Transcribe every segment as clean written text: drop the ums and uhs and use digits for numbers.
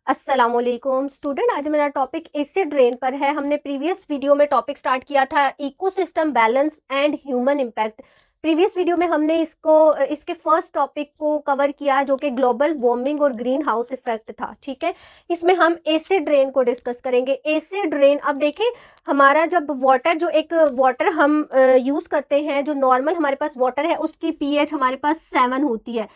अस्सलामुअलैकुम स्टूडेंट, आज मेरा टॉपिक एसिड रेन पर है। हमने प्रीवियस वीडियो में टॉपिक स्टार्ट किया था ecosystem balance and human impact. Previous video में हमने इसके फर्स्ट टॉपिक को कवर किया जो कि ग्लोबल वार्मिंग और ग्रीन हाउस इफेक्ट था। ठीक है, इसमें हम एसिड रेन को डिस्कस करेंगे। एसिड रेन, अब देखें हमारा जब वाटर जो एक वाटर हम यूज़ करते हैं, जो नॉर्मल हमारे पास वाटर है उसकी पीएच हमारे पास 7 होती है,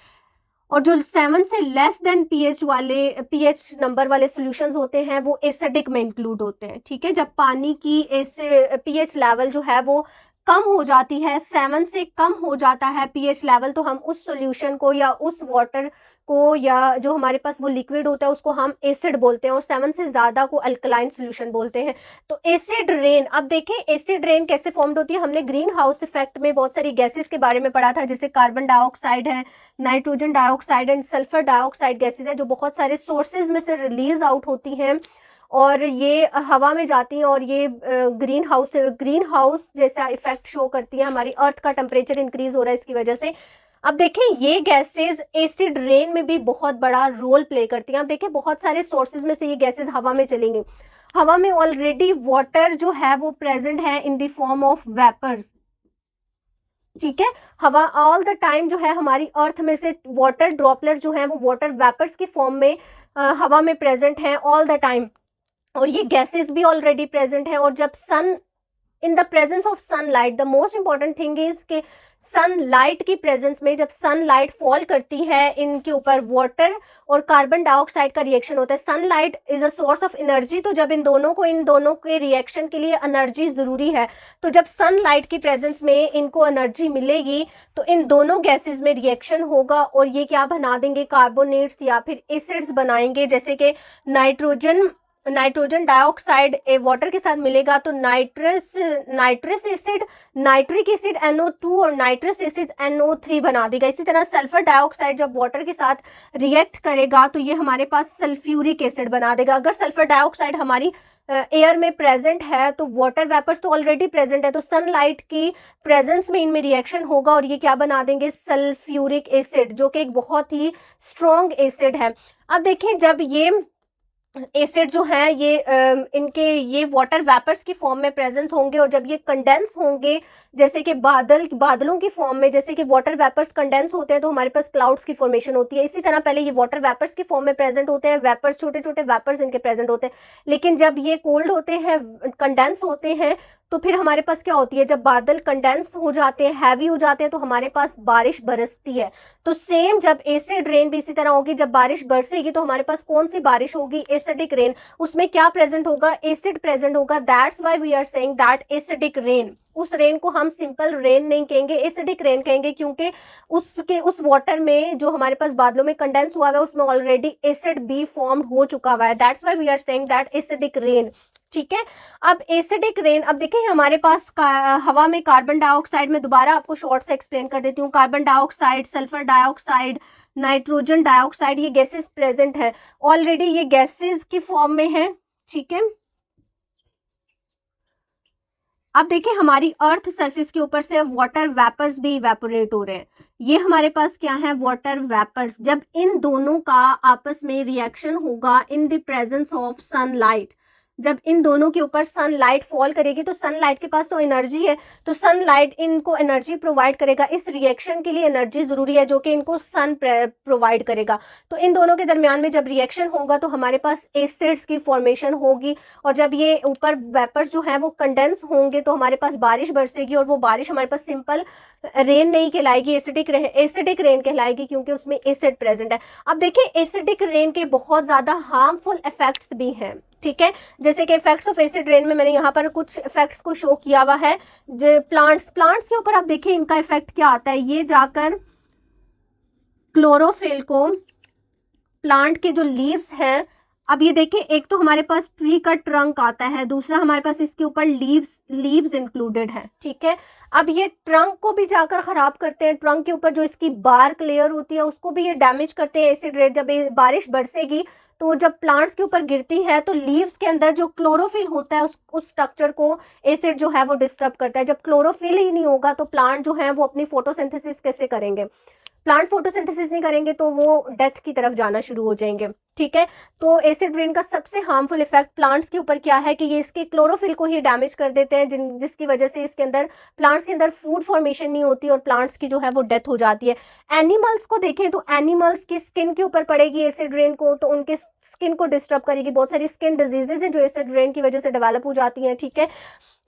और जो 7 से लेस देन पीएच नंबर वाले सॉल्यूशंस होते हैं वो एसिडिक में इंक्लूड होते हैं। ठीक है, जब पानी की पीएच लेवल जो है वो कम हो जाती है, 7 से कम हो जाता है पीएच लेवल, तो हम उस सॉल्यूशन को या उस वाटर को या जो हमारे पास वो लिक्विड होता है उसको हम एसिड बोलते हैं, और 7 से ज़्यादा को अल्कलाइन सॉल्यूशन बोलते हैं। तो एसिड रेन, अब देखें एसिड रेन कैसे फॉर्म्ड होती है। हमने ग्रीन हाउस इफेक्ट में बहुत सारी गैसेस के बारे में पढ़ा था, जैसे कार्बन डाइऑक्साइड है, nitrogen dioxide and sulphur dioxide gases है, जो बहुत सारे सोर्सेज में से रिलीज आउट होती हैं और ये हवा में जाती हैं, और ये ग्रीन हाउस जैसा इफेक्ट शो करती है। हमारी अर्थ का टेम्परेचर इंक्रीज हो रहा है इसकी वजह से। अब देखें ये गैसेस एसिड रेन में भी बहुत बड़ा रोल प्ले करती हैं। अब देखें बहुत सारे सोर्सेज में से ये गैसेस हवा में चलेंगी। हवा में ऑलरेडी वाटर जो है वो प्रेजेंट है in the form of vapours. ठीक है, हवा ऑल द टाइम जो है हमारी अर्थ में से वाटर ड्रॉपलेट जो है वो वाटर वेपर्स की फॉर्म में हवा में प्रेजेंट है ऑल द टाइम, और ये गैसेस भी ऑलरेडी प्रेजेंट है। और जब sun in the presence of sunlight, the most important thing is कि सनलाइट की प्रेजेंस में जब सनलाइट फॉल करती है इनके ऊपर, वाटर और कार्बन डाइऑक्साइड का रिएक्शन होता है। Sunlight is a source of energy, तो जब इन दोनों के रिएक्शन के लिए एनर्जी ज़रूरी है, तो जब सनलाइट की प्रेजेंस में इनको एनर्जी मिलेगी तो इन दोनों गैसेस में रिएक्शन होगा और ये क्या बना देंगे, कार्बोनेट्स या फिर एसिड्स बनाएंगे। जैसे कि नाइट्रोजन डाइऑक्साइड वाटर के साथ मिलेगा तो nitrous acid, nitric acid NO2 और नाइट्रस एसिड NO3 बना देगा। इसी तरह सल्फर डाइऑक्साइड जब वाटर के साथ रिएक्ट करेगा तो ये हमारे पास सल्फ्यूरिक एसिड बना देगा। अगर सल्फर डाइऑक्साइड हमारी एयर में प्रेजेंट है तो वाटर वेपर्स तो ऑलरेडी प्रेजेंट है, तो सनलाइट की प्रेजेंस में इनमें रिएक्शन होगा और ये क्या बना देंगे, सल्फ्यूरिक एसिड, जो कि एक बहुत ही स्ट्रॉन्ग एसिड है। अब देखिए जब ये एसिड जो है ये वाटर वेपर्स की फॉर्म में प्रेजेंस होंगे, और जब ये कंडेंस होंगे जैसे कि बादलों की फॉर्म में, जैसे कि वाटर वेपर्स कंडेंस होते हैं तो हमारे पास क्लाउड्स की फॉर्मेशन होती है। इसी तरह पहले ये वाटर वेपर्स की फॉर्म में प्रेजेंट होते हैं, वेपर्स छोटे छोटे वेपर्स इनके प्रेजेंट होते हैं, लेकिन जब ये कोल्ड होते हैं, कंडेंस होते हैं, तो फिर हमारे पास क्या होती है, जब बादल कंडेंस हो जाते हैं, हैवी हो जाते हैं, तो हमारे पास बारिश बरसती है। तो सेम जब एसिड रेन भी इसी तरह होगी, जब बारिश बरसेगी तो हमारे पास कौन सी बारिश होगी, एसिडिक रेन। उसमें क्या प्रेजेंट होगा, एसिड प्रेजेंट होगा। That's why we are saying that acidic rain. उस रेन को हम सिंपल रेन नहीं कहेंगे, एसिडिक रेन कहेंगे, क्योंकि उस वाटर में जो हमारे पास बादलों में कंडेंस हुआ है उसमें ऑलरेडी एसिड भी फॉर्म हो चुका हुआ है। That's why we are saying that acidic rain. ठीक है, अब एसिडिक रेन, अब देखिए हमारे पास हवा में कार्बन डाइऑक्साइड, में दोबारा आपको शॉर्ट से एक्सप्लेन कर देती हूँ। Carbon dioxide, sulphur dioxide, nitrogen dioxide, ये गैसेस प्रेजेंट है ऑलरेडी, ये गैसेस की फॉर्म में है। ठीक है, अब देखिए हमारी अर्थ सरफेस के ऊपर से वाटर वेपर्स भी इवेपोरेट हो रहे हैं। ये हमारे पास क्या है, वाटर वेपर्स। जब इन दोनों का आपस में रिएक्शन होगा इन द प्रेजेंस ऑफ सनलाइट, जब इन दोनों के ऊपर सनलाइट फॉल करेगी तो सनलाइट के पास तो एनर्जी है, तो सनलाइट इनको एनर्जी प्रोवाइड करेगा। इस रिएक्शन के लिए एनर्जी ज़रूरी है जो कि इनको सन प्रोवाइड करेगा। तो इन दोनों के दरमियान में जब रिएक्शन होगा तो हमारे पास एसिड्स की फॉर्मेशन होगी, और जब ये ऊपर वेपर्स जो है वो कंडेंस होंगे तो हमारे पास बारिश बरसेगी, और वो बारिश हमारे पास सिंपल रेन नहीं कहलाएगी, एसिडिक रेन कहलाएगी, क्योंकि उसमें एसिड प्रेजेंट है। अब देखिए एसिडिक रेन के बहुत ज़्यादा हार्मफुल इफेक्ट्स भी हैं। ठीक है, जैसे कि इफेक्ट्स ऑफ एसिड रेन में मैंने यहाँ पर कुछ इफेक्ट्स को शो किया हुआ है। जो प्लांट्स के ऊपर आप देखिए इनका इफेक्ट क्या आता है, ये जाकर क्लोरोफिल को, प्लांट के जो लीव्स हैं, अब ये देखिए एक तो हमारे पास ट्री का ट्रंक आता है, दूसरा हमारे पास इसके ऊपर लीव्स इंक्लूडेड है। ठीक है, अब ये ट्रंक को भी जाकर खराब करते हैं, ट्रंक के ऊपर जो इसकी बार्क लेयर होती है उसको भी ये डैमेज करते हैं एसिड रेन। जब बारिश बरसेगी तो जब प्लांट्स के ऊपर गिरती है तो लीव्स के अंदर जो क्लोरोफिल होता है उस स्ट्रक्चर को एसिड जो है वो डिस्टर्ब करता है। जब क्लोरोफिल ही नहीं होगा तो प्लांट जो है वो अपनी फोटोसिंथेसिस कैसे करेंगे, प्लांट फोटोसिंथेसिस नहीं करेंगे तो वो डेथ की तरफ जाना शुरू हो जाएंगे। ठीक है। तो एसिड रेन का सबसे हार्मफुल इफेक्ट प्लांट्स के ऊपर क्या है कि ये इसके क्लोरोफिल को ही डैमेज कर देते हैं, जिसकी वजह से इसके अंदर प्लांट्स के अंदर फूड फॉर्मेशन नहीं होती और प्लांट्स की जो है वो डेथ हो जाती है। एनिमल्स को देखें तो एनिमल्स की स्किन के ऊपर पड़ेगी एसिड रेन को, तो उनके स्किन को डिस्टर्ब करेगी। बहुत सारी स्किन डिजीजेज हैं जो एसिड रेन की वजह से डेवलप हो जाती हैं, ठीक है।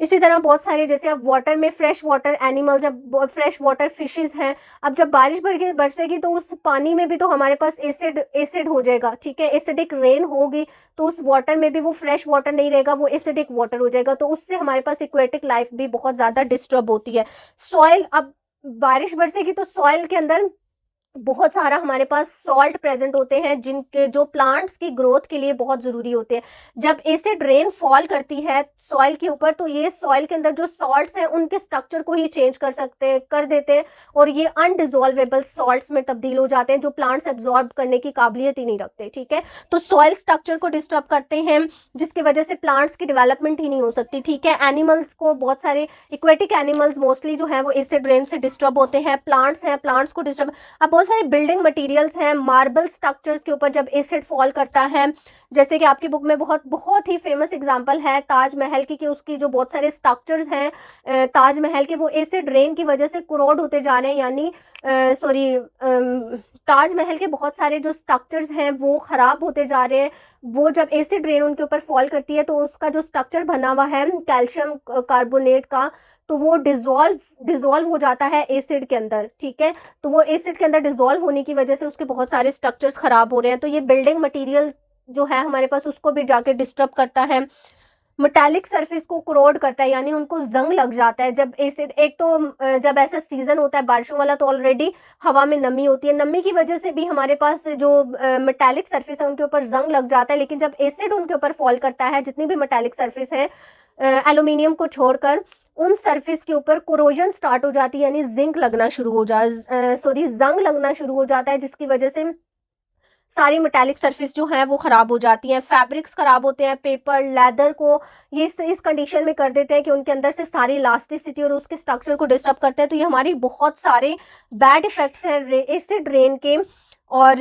इसी तरह बहुत सारे, जैसे अब वाटर में फ्रेश वाटर एनिमल्स है, फ्रेश वाटर फिशेज हैं, अब जब बारिश बरसेगी तो उस पानी में भी तो हमारे पास एसिड हो जाएगा, ठीक है। एसिडिक रेन होगी तो उस वाटर में भी वो फ्रेश वाटर नहीं रहेगा, वो एसिडिक वाटर हो जाएगा, तो उससे हमारे पास एक्वेटिक लाइफ भी बहुत ज़्यादा डिस्टर्ब होती है। सॉइल, अब बारिश बरसेगी तो सॉइल के अंदर बहुत सारा हमारे पास सॉल्ट प्रेजेंट होते हैं, जिनके जो प्लांट्स की ग्रोथ के लिए बहुत ज़रूरी होते हैं। जब एसिड रेन फॉल करती है सॉइल के ऊपर तो ये सॉइल के अंदर जो सॉल्ट्स हैं उनके स्ट्रक्चर को ही चेंज कर देते हैं और ये अनडिजोल्वेबल सॉल्ट्स में तब्दील हो जाते हैं, जो प्लांट्स एब्जॉर्ब करने की काबिलियत ही नहीं रखते, ठीक है। तो सॉइल स्ट्रक्चर को डिस्टर्ब करते हैं, जिसकी वजह से प्लांट्स की डेवलपमेंट ही नहीं हो सकती, ठीक है। एनिमल्स को, बहुत सारे इक्वेटिक एनिमल्स मोस्टली जो है वो एसिड रेन से डिस्टर्ब होते हैं। प्लांट्स हैं, प्लांट्स को डिस्टर्ब, अब बहुत सारे बिल्डिंग मटेरियल्स हैं, मार्बल स्ट्रक्चर्स के ऊपर जब एसिड फॉल करता है, जैसे कि आपकी बुक में बहुत ही फेमस एग्जांपल है ताजमहल की, कि उसकी जो बहुत सारे स्ट्रक्चर्स हैं ताजमहल के, वो एसिड रेन की वजह से कोरोड होते जा रहे हैं, यानी ताजमहल के बहुत सारे जो स्ट्रक्चर्स हैं वो ख़राब होते जा रहे हैं। वो जब एसिड रेन उनके ऊपर फॉल करती है तो उसका जो स्ट्रक्चर बना हुआ है कैल्शियम कार्बोनेट का, तो वो डिज़ोल्व हो जाता है एसिड के अंदर, ठीक है। तो वो एसिड के अंदर डिज़ोल्व होने की वजह से उसके बहुत सारे स्ट्रक्चर्स ख़राब हो रहे हैं, तो ये बिल्डिंग मटेरियल जो है हमारे पास उसको भी जाके डिस्टर्ब करता है। मेटालिक सरफेस को क्रोड करता है, यानी उनको जंग लग जाता है जब एसिड, एक तो जब ऐसा सीजन होता है बारिशों वाला तो ऑलरेडी हवा में नमी होती है, नमी की वजह से भी हमारे पास जो मेटालिक सरफेस है उनके ऊपर जंग लग जाता है। लेकिन जब एसिड उनके ऊपर फॉल करता है, जितनी भी मेटालिक सरफेस है एल्यूमिनियम को छोड़कर, उन सरफेस के ऊपर कोरोजन स्टार्ट हो जाती है, यानी जंग लगना शुरू हो जाता है, जिसकी वजह से सारी मेटालिक सरफेस जो है वो ख़राब हो जाती हैं, फैब्रिक्स ख़राब होते हैं, पेपर, लेदर को ये इस कंडीशन में कर देते हैं कि उनके अंदर से सारी इलास्टिसिटी और उसके स्ट्रक्चर को डिस्टर्ब करते हैं। तो ये हमारी बहुत सारे बैड इफ़ेक्ट्स हैं एसिड रेन के, और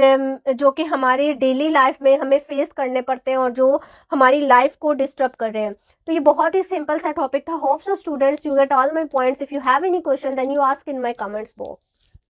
जो कि हमारी डेली लाइफ में हमें फेस करने पड़ते हैं और जो हमारी लाइफ को डिस्टर्ब कर रहे हैं। तो ये बहुत ही सिंपल सा टॉपिक था। Hope so students you get all my points. If you have any question then you ask in my comments box.